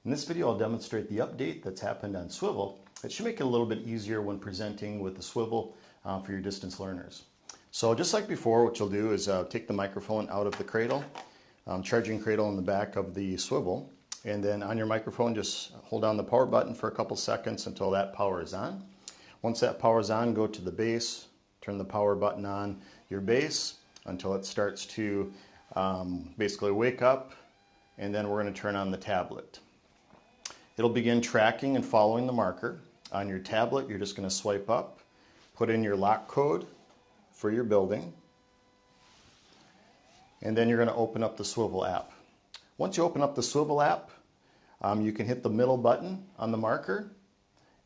In this video, I'll demonstrate the update that's happened on Swivl. It should make it a little bit easier when presenting with the Swivl for your distance learners. So just like before, what you'll do is take the microphone out of the cradle, charging cradle in the back of the Swivl, and then on your microphone, just hold down the power button for a couple seconds until that power is on. Once that power is on, go to the base, turn the power button on your base until it starts to basically wake up, and then we're going to turn on the tablet. It'll begin tracking and following the marker. On your tablet, you're just going to swipe up, put in your lock code for your building, and then you're going to open up the Swivl app. Once you open up the Swivl app, you can hit the middle button on the marker,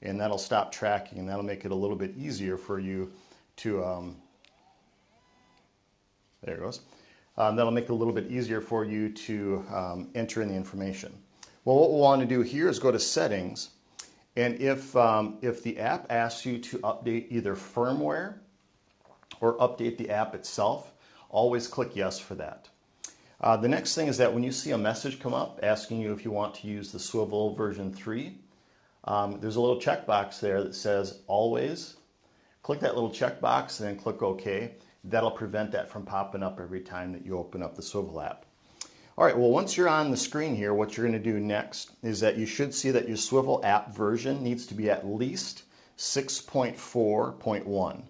and that'll stop tracking, and that'll make it a little bit easier for you to, there it goes. That'll make it a little bit easier for you to enter in the information. Well, what we'll want to do here is go to settings, and if the app asks you to update either firmware or update the app itself, always click yes for that. The next thing is that when you see a message come up asking you if you want to use the Swivl version 3, there's a little checkbox there that says always. Click that little checkbox and then click OK. That'll prevent that from popping up every time that you open up the Swivl app. All right, well, once you're on the screen here, what you're going to do next is that you should see that your Swivl app version needs to be at least 6.4.1.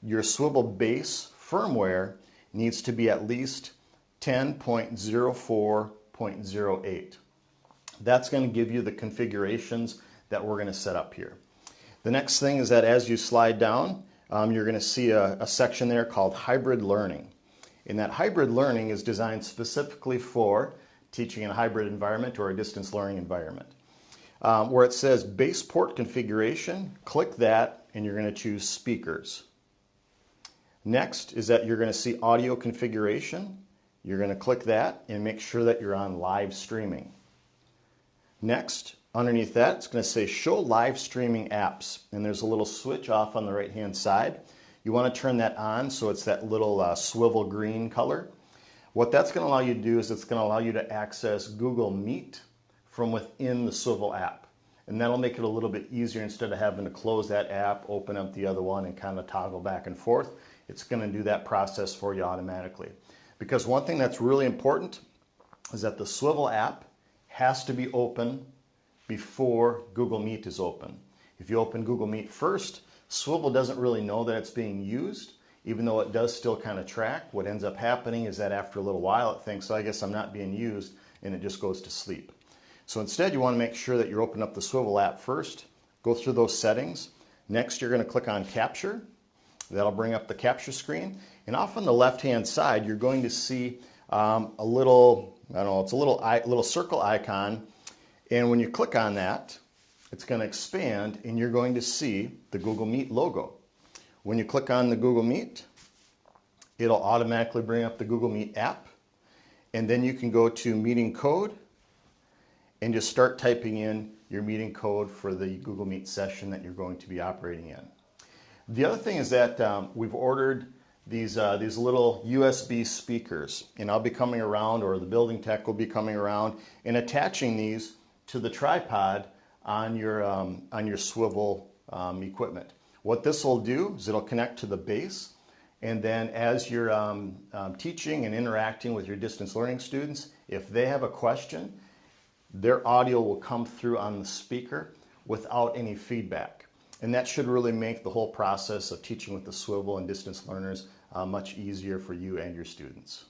Your Swivl base firmware needs to be at least 10.04.08. That's going to give you the configurations that we're going to set up here. The next thing is that as you slide down, you're going to see a section there called Hybrid Learning. And that hybrid learning is designed specifically for teaching in a hybrid environment or a distance learning environment. Where it says base port configuration, click that and you're going to choose speakers. Next is that you're going to see audio configuration. You're going to click that and make sure that you're on live streaming. Next, underneath that, it's going to say show live streaming apps. And there's a little switch off on the right hand side. You want to turn that on so it's that little Swivl green color. What that's going to allow you to do is it's going to allow you to access Google Meet from within the Swivl app. And that'll make it a little bit easier instead of having to close that app, open up the other one, and kind of toggle back and forth. It's going to do that process for you automatically. Because one thing that's really important is that the Swivl app has to be open before Google Meet is open. If you open Google Meet first, Swivl doesn't really know that it's being used, even though it does still kind of track. What ends up happening is that after a little while it thinks, I guess I'm not being used, and it just goes to sleep. So instead you want to make sure that you open up the Swivl app first, go through those settings. Next you're going to click on Capture. That'll bring up the capture screen. And off on the left-hand side you're going to see a little, I don't know, it's a little circle icon. And when you click on that, it's going to expand and you're going to see the Google Meet logo. When you click on the Google Meet, it'll automatically bring up the Google Meet app, and then you can go to meeting code and just start typing in your meeting code for the Google Meet session that you're going to be operating in. The other thing is that we've ordered these little USB speakers, and I'll be coming around, or the building tech will be coming around and attaching these to the tripod on your Swivl equipment. What this will do is it'll connect to the base, and then as you're teaching and interacting with your distance learning students, if they have a question, their audio will come through on the speaker without any feedback. And that should really make the whole process of teaching with the Swivl and distance learners much easier for you and your students.